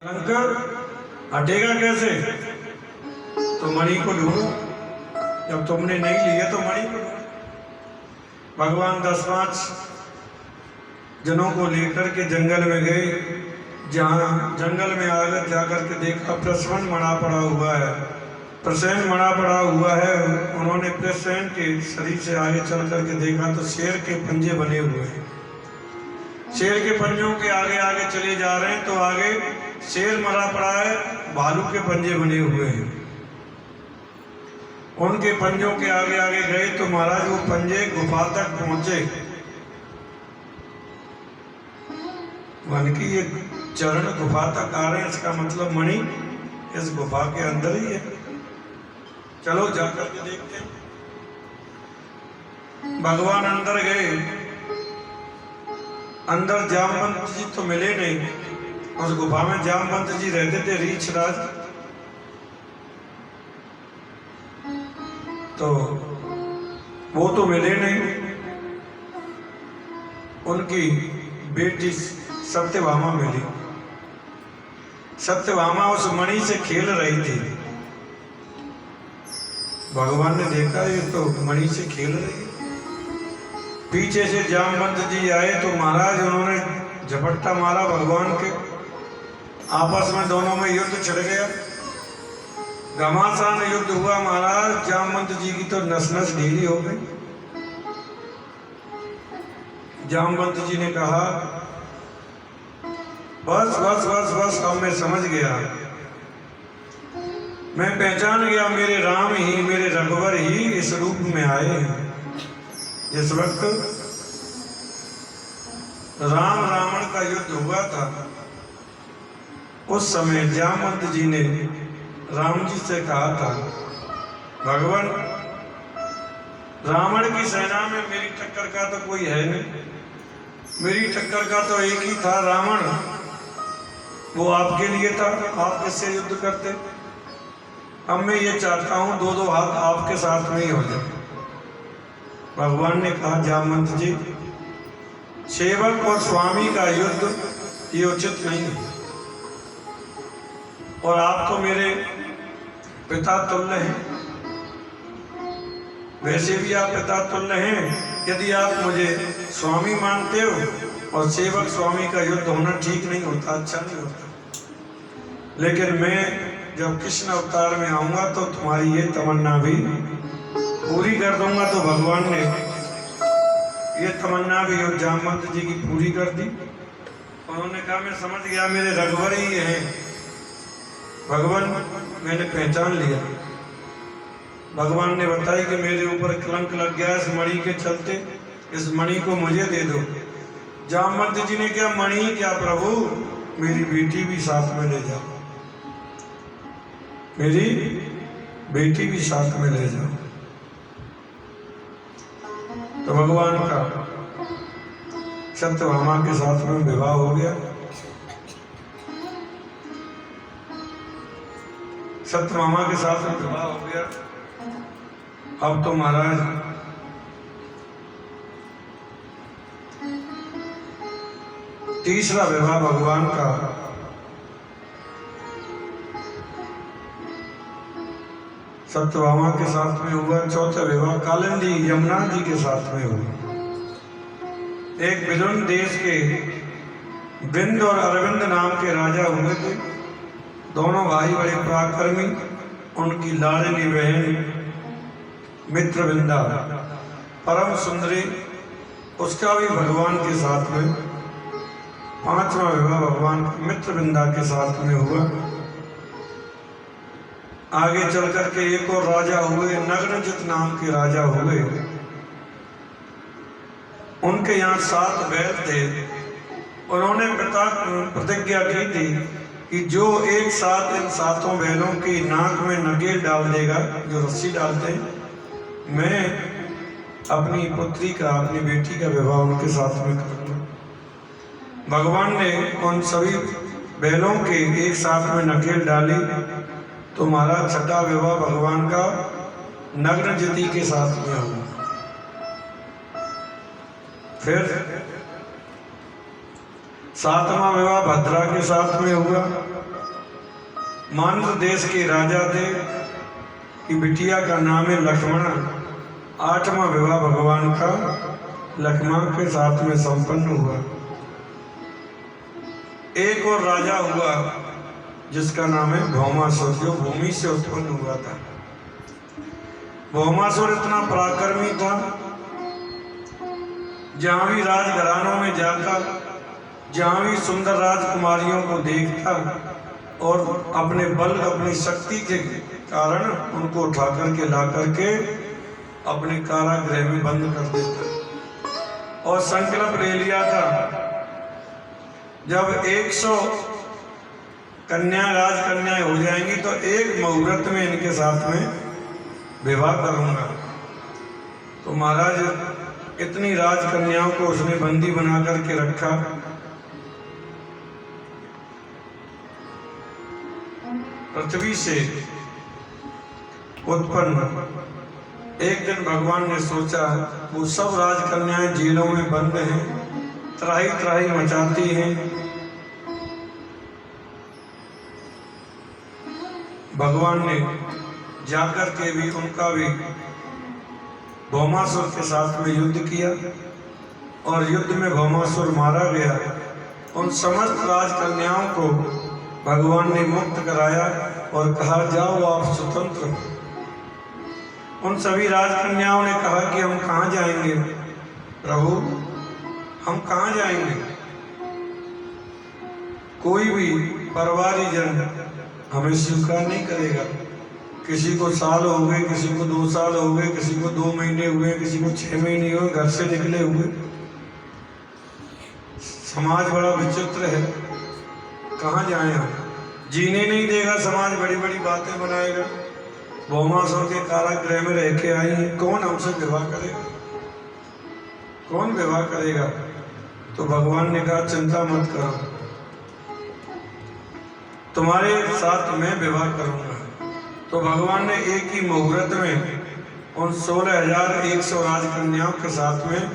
कंकर हटेगा कैसे? तो मणि को ढूंढो। जब तुमने नहीं लिया तो मणि को ढूंढो। भगवान 10-5 जनों को लेकर के जंगल में गए। जहाँ जंगल में आकर जाकर के देखा प्रसन्न मणा पड़ा हुआ है, प्रसेन मणा पड़ा हुआ है। उन्होंने प्रसेन के शरीर से आगे चल करके देखा तो शेर के पंजे बने हुए हैं। शेर के पंजों के आगे आगे चले जा रहे हैं तो आगे शेर मरा पड़ा है, भालू के पंजे बने हुए हैं। उनके पंजों के आगे आगे गए तो महाराज वो पंजे गुफा तक पहुंचे। मन की ये चरण गुफा तक आ रहे हैं, इसका मतलब मणि इस गुफा के अंदर ही है। चलो जाकर के देखते हैं। भगवान अंदर गए। अंदर जामवंत जी तो मिले नहीं। उस गुफा में जामवंत जी रहते थे, रीछ राज। तो वो तो मिले नहीं। उनकी बेटी सत्यभामा मिली। सत्यभामा उस मणि से खेल रही थी। भगवान ने देखा ये तो मणि से खेल रही है। पीछे से जामवंत जी आए तो महाराज उन्होंने झपट्टा मारा भगवान के। आपस में दोनों में युद्ध छिड़ गया। घमासान युद्ध हुआ महाराज। जामवंत जी की तो नस नस ढीली हो गई। जामवंत जी ने कहा बस बस बस बस, अब मैं समझ गया, मैं पहचान गया, मेरे राम ही, मेरे रघुवर ही इस रूप में आए हैं। जिस वक्त राम रावण का युद्ध हुआ था उस समय जामवंत जी ने राम जी से कहा था, भगवान रावण की सेना में मेरी टक्कर का तो कोई है नहीं। मेरी टक्कर का तो एक ही था, रावण। वो आपके लिए था, आप किससे युद्ध करते। अब मैं ये चाहता हूं दो दो हाथ आपके साथ में ही हो जाए। भगवान ने कहा जामवंत जी, सेवक और स्वामी का युद्ध ये उचित नहीं है। और आप तो मेरे पिता तुल्य हैं, वैसे भी आप पिता तुल्य हैं। यदि आप मुझे स्वामी मानते हो और सेवक स्वामी का युद्ध होना ठीक नहीं होता, अच्छा नहीं होता। लेकिन मैं जब कृष्ण अवतार में आऊंगा तो तुम्हारी ये तमन्ना भी पूरी कर दूंगा। तो भगवान ने ये तमन्ना भी जामवंत जी की पूरी कर दी। उन्होंने कहा मैं समझ गया, मेरे रघुवर ही हैं। भगवान मैंने पहचान लिया। भगवान ने बताया कि मेरे ऊपर कलंक लग गया इस मणि के चलते, इस मणि को मुझे दे दो। जामवंत जी ने क्या मणि क्या प्रभु, मेरी बेटी भी साथ में ले जाओ, मेरी बेटी भी साथ में ले जाओ। तो भगवान का सत्यभामा के साथ में विवाह हो गया। सत्यभामा के साथ में विवाह हो गया। अब तो महाराज तीसरा विवाह भगवान का सत्यभामा के साथ में हुआ। चौथा विवाह कालिंदी यमुना जी के साथ में हुआ। एक विदुन देश के बिंद और अरविंद नाम के राजा हुए थे। दोनों भाई बड़े पराक्रमी। उनकी लाडली बहन मित्रविंदा परम सुंदरी, उसका भी भगवान के साथ में। पांचवा विवाह भगवान मित्रविंदा के साथ में हुआ। आगे चल करके एक और राजा हुए, नग्नजित नाम के राजा हुए। उनके यहाँ 7 बैल थे। उन्होंने प्रतिज्ञा की थी कि जो एक साथ इन 7 बैलों की नाक में नकेल डाल देगा, जो रस्सी डालते हैं, मैं अपनी पुत्री का, अपनी बेटी का विवाह उनके साथ में करूंगा। भगवान ने उन सभी बैलों के एक साथ में नकेल डाली। तो महाराज छठा विवाह भगवान का नग्नजिति के साथ में हुआ। फिर 7वां विवाह भद्रा के साथ में हुआ। मानव देश के राजा थे कि बिटिया का नाम है लक्ष्मण। 8वां विवाह भगवान का लक्ष्मण के साथ में संपन्न हुआ। एक और राजा हुआ जिसका नाम है भौमासुर, जो भूमि से उत्पन्न हुआ था। भौमासुर इतना पराक्रमी था, जहां भी राजघरानों में जाता, जहां भी सुंदर राजकुमारियों को देखता और अपने बल अपनी शक्ति के कारण उनको उठा करके ला करके अपने कारागृह में बंद कर देता और संकल्प ले लिया था, जब 100 राजकन्याएं हो जाएंगी तो एक मुहूर्त में इनके साथ में विवाह करूंगा। तो महाराज इतनी राजकन्याओं को उसने बंदी बना करके रखा। पृथ्वी से उत्पन्न एक दिन भगवान ने सोचा, वो सब राजकन्याएं जेलों में बंद हैं, त्राही त्राही मचाती हैं। भगवान ने जाकर के भी उनका भी भौमासुर के साथ में युद्ध किया और युद्ध में भौमासुर मारा गया। उन समस्त राजकन्याओं को भगवान ने मुक्त कराया और कहा, जाओ आप स्वतंत्र। उन सभी राजकन्याओं ने कहा कि हम कहाँ जाएंगे प्रभु, हम कहाँ जाएंगे? कोई भी परिवारी जन हमें स्वीकार नहीं करेगा। किसी को साल हो गए, किसी को 2 साल हो गए, किसी को 2 महीने हुए, किसी को 6 महीने हुए घर से निकले हुए। समाज बड़ा विचित्र है, कहाँ जाएं हम? जीने नहीं देगा समाज, बड़ी बड़ी बातें बनाएगा। भौमासुर के कारागृह में रह के आई है, कौन हमसे विवाह करेगा? कौन विवाह करेगा? तो भगवान ने कहा, चिंता मत करो, तुम्हारे साथ मैं विवाह करूंगा। तो भगवान ने एक ही मुहूर्त में उन 16,100 राजकन्याओं के साथ में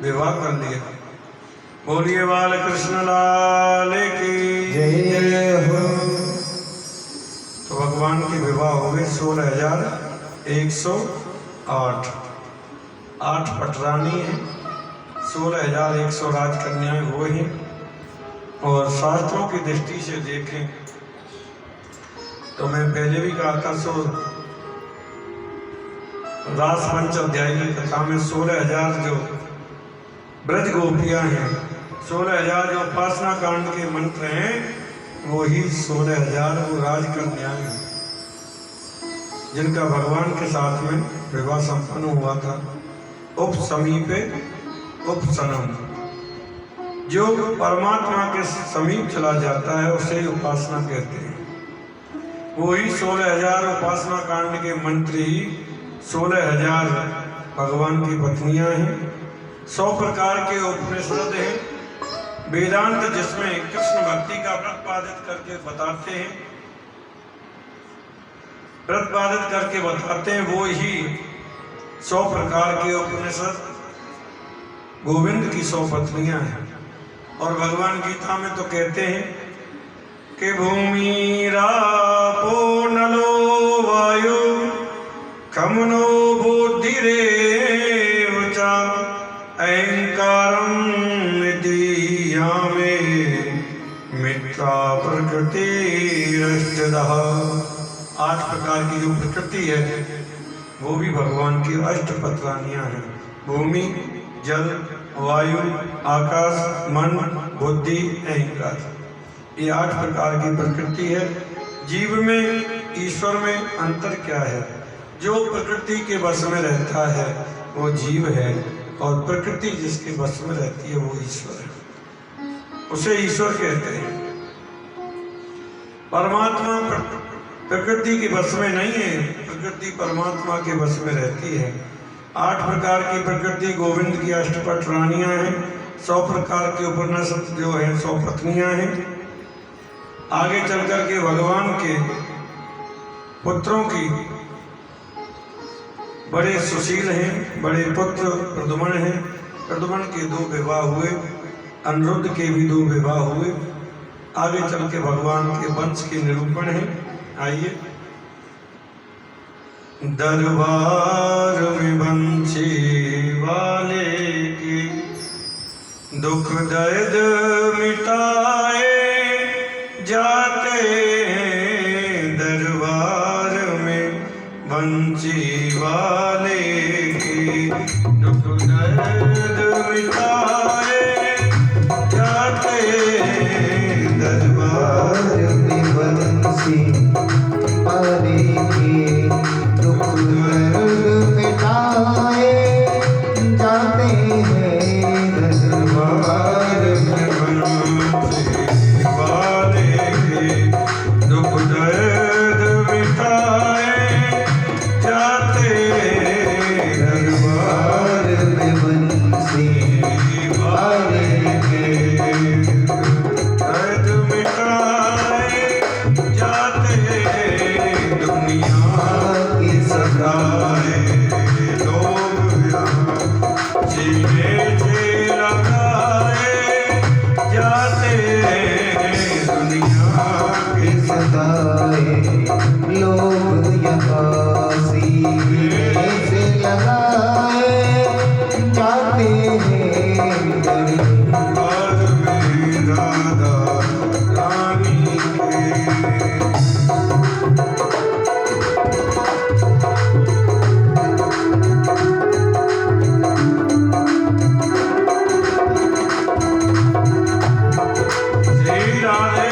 विवाह कर लिया। बोलिए बाल कृष्ण लाल की जय हो। तो भगवान के विवाह हो गए 16,108। 8 पटरानी हैं, 16,100 राजकन्याएं हुए हैं। और शास्त्रों की दृष्टि से देखें तो मैं पहले भी कहा था, रास पंच अध्याय की कथा में 16,000 जो ब्रज गोपियां हैं, 16,000 जो उपासना कांड के मंत्र हैं, वो ही 16,000 वो राजकन्याएं हैं जिनका भगवान के साथ में विवाह संपन्न हुआ था। उप समीपे उपसनम, जो परमात्मा के समीप चला जाता है उसे उपासना कहते हैं। वही 16,000 उपासना कांड के मंत्री 16,000 भगवान की पत्नियां हैं। 100 प्रकार के उपनिषद हैं, वेदांत जिसमें कृष्ण भक्ति का प्रतिपादित करके बताते हैं, वो ही 100 प्रकार के उपनिषद गोविंद की 100 पत्नियां हैं। और भगवान गीता में तो कहते हैं कि भूमि रापो नलो वायु खमनो बुद्धिरेव च अहंकारं निधियामे मित्रा प्रकृतिरष्टदः। 8 प्रकार की जो प्रकृति है वो भी भगवान की अष्टपत्रानियां हैं। भूमि, जल, वायु, आकाश, मन, बुद्धि, अहंकार, ये 8 प्रकार की प्रकृति है। जीव में ईश्वर में अंतर क्या है? जो प्रकृति के वश में रहता है वो जीव है, और प्रकृति जिसके वश में रहती है वो ईश्वर है, उसे ईश्वर कहते हैं। परमात्मा प्रकृति के वश में नहीं है, प्रकृति परमात्मा के वश में रहती है। 8 प्रकार की प्रकृति गोविंद की अष्टपट रानियां हैं। 100 प्रकार के उपनिषद जो है 100 पत्नियां हैं। आगे चलकर के भगवान के पुत्रों की बड़े सुशील हैं, बड़े पुत्र प्रद्युम्न हैं। प्रद्युम्न के 2 विवाह हुए, अनिरुद्ध के भी 2 विवाह हुए। आगे चल के भगवान के वंश के निरूपण है। आइए। दरबार में बंसी वाले की दुख दर्द मिटाए जाते हैं, दरबार में बंसी वाले की दुख दर्द मिटाए जाते हैं, दरबार में बंसी वाले की दुख दर्द मिटाए जाते हैं, दरबार में बंसी वाले की दुख दर्द मिटाए जाते हैं, दरबार में बंसी वाले के दर्द मिटाए जाते हैं, दुनिया की सदाए लोग यहाँ जीने से लगाए जाते हैं, दुनिया की सदाए लोग यहाँ सीने से लगाए जाते हैं, दरबार में राधा रानी के। श्री राधे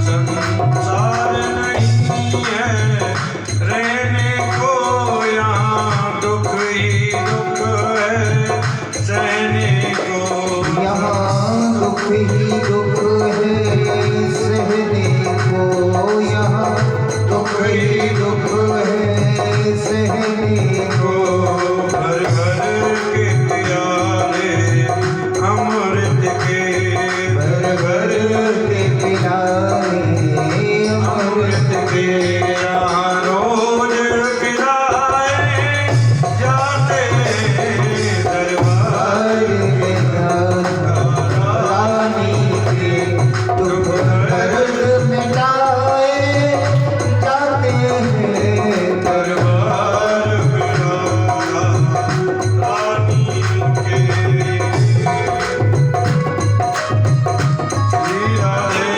संसार नहीं है रहने को यहाँ, दुख ही दुख है सहने को, यहाँ दुख ही दुख है सहने को, यहाँ दुख ही दुख है सहने को, भर भर के प्याले अमृत के, भर भर के पिलाए अमृत के यहाँ रोज पिलाए जाते हैं, दरबार में रानी के दुख दर्द मिटाए जाते हैं, दरबार में रानी के। श्री राधे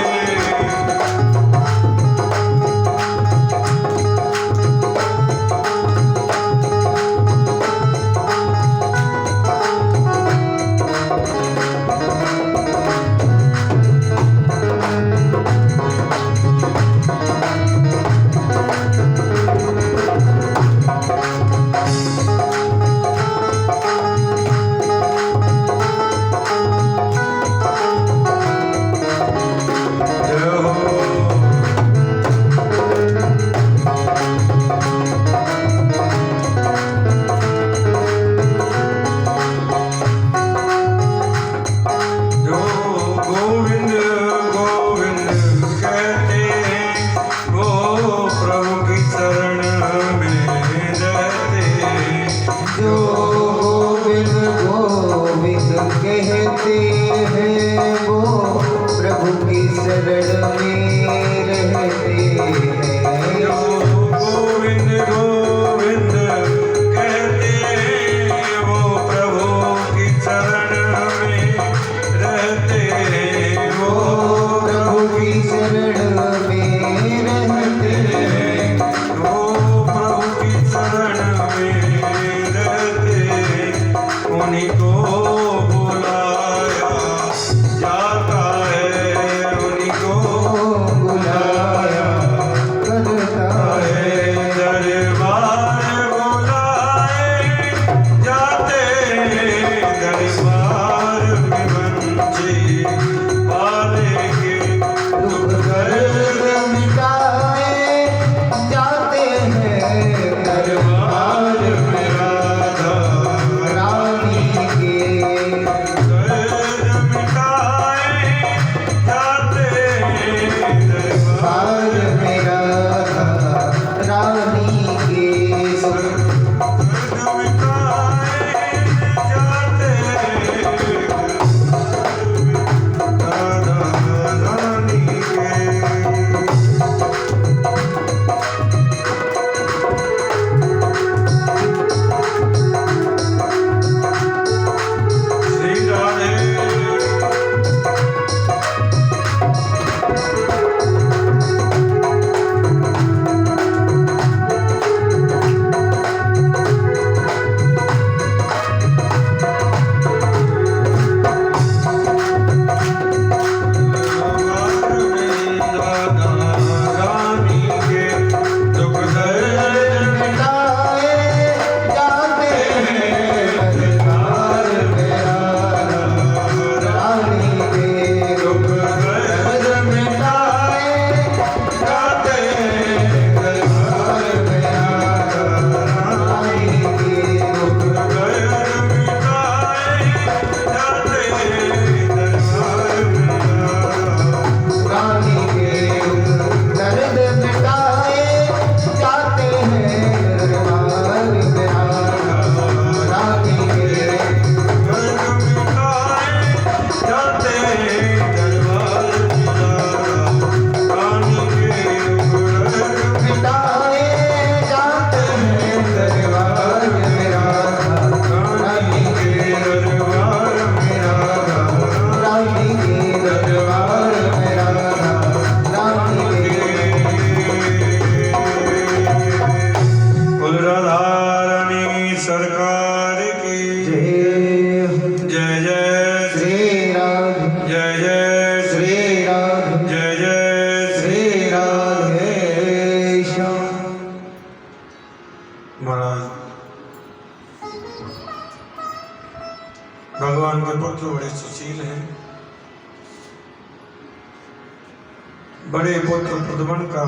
बड़े पुत्र प्रद्युम्न का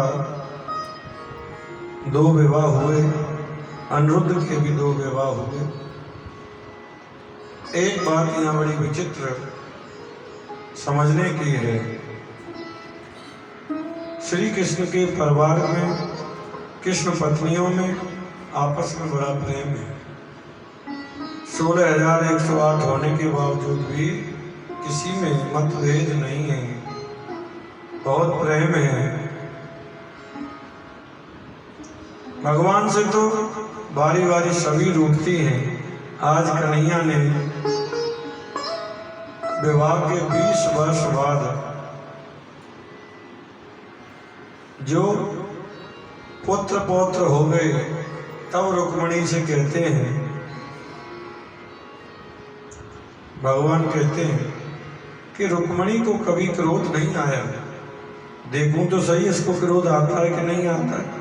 2 विवाह हुए, अनिरुद्ध के भी 2 विवाह हुए। एक बात यहाँ बड़ी विचित्र समझने की है, श्री कृष्ण के परिवार में, कृष्ण पत्नियों में आपस में बड़ा प्रेम है। 16,108 होने के बावजूद भी किसी में मतभेद नहीं है, बहुत प्रेम है। भगवान से तो बारी बारी सभी रूठती हैं। आज कन्हैया ने विवाह के 20 वर्ष बाद जो पुत्र पौत्र हो गए, तब रुक्मणी से कहते हैं, भगवान कहते हैं कि रुक्मणी को कभी क्रोध नहीं आया। देखूं तो सही इसको क्रोध आता है कि नहीं आता है।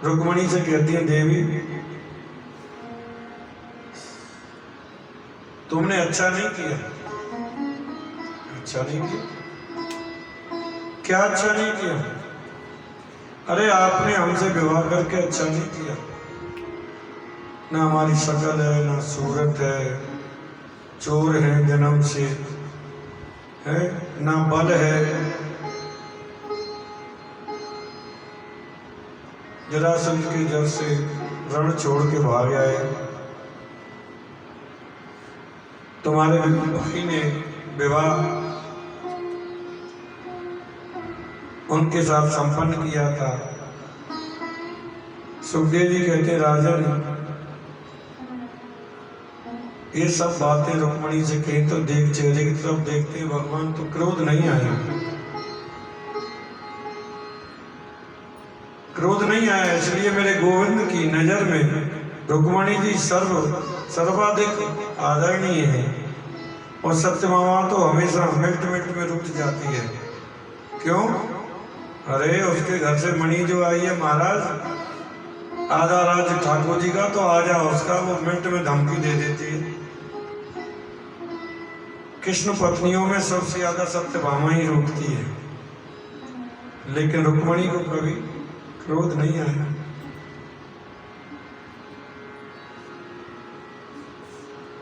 रुक्मणी से कहती है, देवी तुमने अच्छा नहीं किया। अच्छा नहीं किया? क्या अच्छा नहीं किया? अरे आपने हमसे विवाह करके अच्छा नहीं किया। ना हमारी शक्ल है, ना सूरत है, चोर है जन्म से, है ना बल है, जरासंध के जल से रण छोड़ के भाग आए। तुम्हारे भाई ने विवाह उनके साथ संपन्न किया था। सुखदेव जी कहते, राजन ये सब बातें रुक्मणी से कही तो देख, चेहरे की तरफ देखते हैं भगवान तो क्रोध नहीं आया। क्रोध नहीं आया, इसलिए मेरे गोविंद की नजर में रुक्मणी जी सर्वाधिक आदरणीय है। और सत्यभामा तो हमेशा मिनट मिनट में रुक जाती है। क्यों? अरे उसके घर से मणि जो आई है महाराज, आधा राज ठाकुर जी का, तो आजा उसका, वो मिनट में धमकी दे देती है। कृष्ण पत्नियों में सबसे ज्यादा सत्यभामा ही रोकती है, लेकिन रुक्मणी को कभी क्रोध नहीं आया।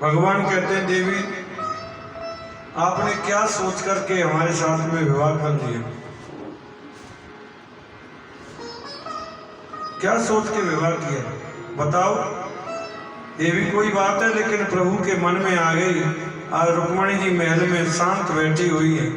भगवान कहते हैं, देवी आपने क्या सोच करके हमारे साथ में विवाह कर लिया? क्या सोच के विवाह किया बताओ? ये भी कोई बात है, लेकिन प्रभु के मन में आ गई। आज रुक्मणी जी महल में शांत बैठी हुई है।